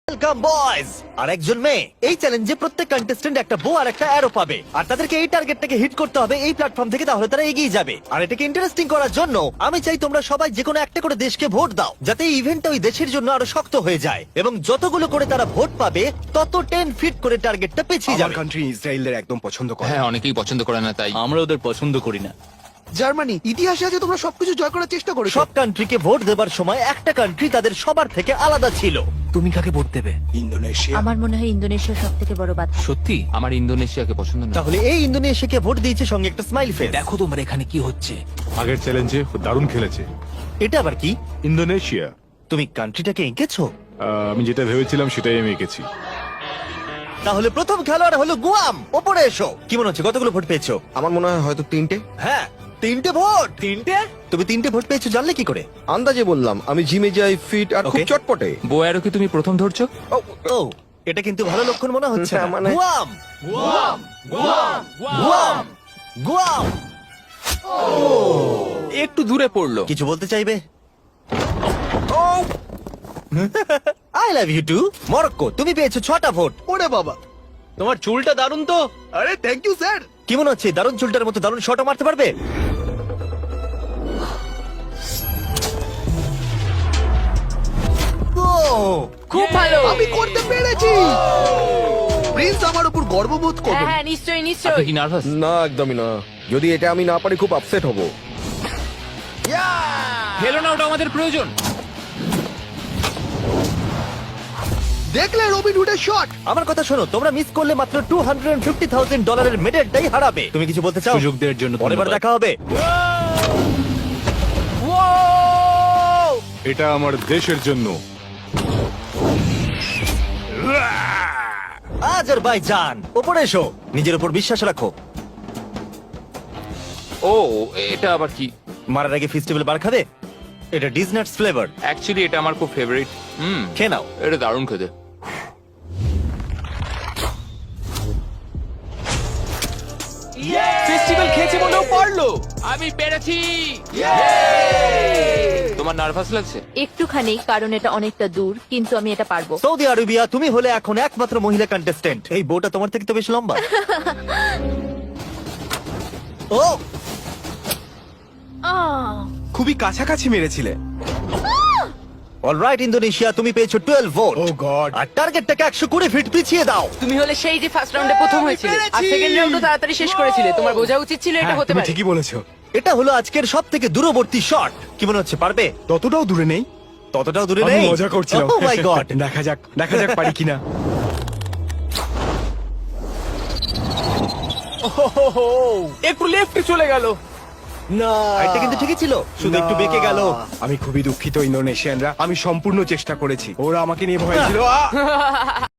Welcome boys আর একজন মেয়ে। এই চ্যালেঞ্জে প্রত্যেক কন্টেস্ট্যান্ট একটা বো আর একটা অ্যারো পাবে, আর তাদেরকে এই টার্গেটটাকে হিট করতে হবে এই প্ল্যাটফর্ম থেকে, তাহলে তারা এগিয়ে যাবে। আর এটাকে ইন্টারেস্টিং করার জন্য আমি চাই তোমরা সবাই যে কোনো একটা করে দেশকে ভোট দাও, যাতে এই ইভেন্টটা ওই দেশের জন্য আরো শক্ত হয়ে যায়, এবং যতগুলো করে তারা ভোট পাবে তত 10 ফিট করে টার্গেটটা পেছিয়ে আমার যাবে। কান্ট্রি ইসরায়েলদের একদম পছন্দ করে হ্যাঁ, অনেকেই পছন্দ করে না তাই। আমরা ওদের পছন্দ করি না। জার্মানি ইতিহাসে আছে তোমরা সবকিছু জয় করার চেষ্টা করেছো। সব কান্ট্রিকে ভোট দেবার সময় একটা কান্ট্রি তাদের সবার থেকে আলাদা ছিল। তুমি কাকে ভোট দেবে? ইন্দোনেশিয়া। আমার মনে হয় ইন্দোনেশিয়া সব থেকে বড় বাধা। সত্যি? আমার ইন্দোনেশিয়াকে পছন্দ না। তাহলে এই ইন্দোনেশিয়াকে ভোট দিয়েছে সঙ্গে একটা স্মাইল ফেস। দেখো তোমার এখানে কি হচ্ছে। আগের চ্যালেঞ্জে দারুণ খেলেছে এটা আবার কি? ইন্দোনেশিয়া। তুমি কান্ট্রিটাকে এঁকেছো? আমি যেটা ভেবেছিলাম সেটাই আমি এঁকেছি। তাহলে প্রথম খেলোয়াড় হলো গুয়াম। ওপরে এসো। কি মনে হচ্ছে কতগুলো ভোট পেয়েছো? আমার মনে হয় হয়তো 3টে। হ্যাঁ, 3টে ভোট। 3টে? তুমি 3টে ভোট পেয়েছো জানলে কি করে? আন্দাজে বললাম, আমি জিমে যাই, ফিট আর খুব Okay. চটপটে। বোয়ারও কি তুমি প্রথম ধরছো? ও, এটা কিন্তু ভালো লক্ষণ মনে হচ্ছে না। হ্যাঁ, মানে- গুয়াম গুয়াম গুয়াম। একটু দূরে পড়লো। কিছু বলতে চাইবে? I love you too. Morocco, তুমি পেয়েছো 6টা ভোট। ওরে বাবা, তোমার চুলটা দারুণ তো। আরে থ্যাংক ইউ স্যার। কি মনে হচ্ছে দারুণ চুলটার মতো দারুণ শটও মারতে পারবে? ও, খুব ভালো। আমি করতে পেরেছি। প্রিন্স আমার উপর গর্ববোধ করবে। হ্যাঁ নিশ্চয়ই আপনি নিশ্চয়ই। কি নার্ভাস? না, একদমই না। যদি এটা আমি না পারি খুব আপসেট হব। ফেলো না, ওটা আমাদের প্রয়োজন। দেখলে রবিন হুডের শট। আমার কথা শোনো, তোমরা মিস করলে মাত্র $250,000 মেডেলটাই হারাবে। তুমি কিছু বলতে চাও? সুযোগ দেওয়ার জন্য পরের বার ধন্যবাদ। দেখা হবে। এটা আমার দেশের জন্য। আজারবাইজান, ওপরে এসো। নিজের উপর বিশ্বাস রাখো। ও, এটা আবার কি? মারার আগে ফেস্টিভ্যাল বার খাবে? এটা ডিজনাটস ফ্লেভার। অ্যাকচুয়ালি এটা আমার খুব ফেভারিট। খেয়ে নাও। এটা দারুণ খেতে। ফেস্টিভ্যাল খেয়েছে মনেও পারলো। আমি পেরেছি। তোমার নার্ভাস লাগছে? একটুখানি, কারণ এটা অনেকটা দূর, কিন্তু আমি এটা পারবো। সৌদি আরবিয়া, তুমি হলে এখন একমাত্র মহিলা কন্টেস্টেন্ট। এই বউটা তোমার থেকে তো বেশ লম্বা। ও, আহ, খুবই কাছাকাছি মেরেছিলে। অলরাইট ইন্দোনেশিয়া, তুমি পেয়েছো 12 ভোট। ও গড। আর টার্গেটটাকে 120 ফিট পিছিয়ে দাও। তুমি হলে সেই যে ফার্স্ট রাউন্ডে প্রথম হয়েছিলে আর সেকেন্ড রাউন্ডে তাড়াতাড়ি শেষ করেছিলে। তোমার বোঝা উচিত ছিল এটা হতে তুমি পারে। ঠিকই বলেছো। এটা হলো আজকের সব থেকে দূরবর্তী শট। কি মনে হচ্ছে পারবে? ততটাও দূরে নেই। ততটাও দূরে আমি নেই। মজা করছিলাম। ও মাই গড। দেখা যাক পারি কিনা। একটু লেফটে চলে গেল। না, এটা কিন্তু ঠিকই ছিল, শুধু একটু বেঁকে গেল। আমি খুবই দুঃখিত ইন্দোনেশিয়ানরা, আমি সম্পূর্ণ চেষ্টা করেছি। ওরা আমাকে নিয়ে ভয় ছিল।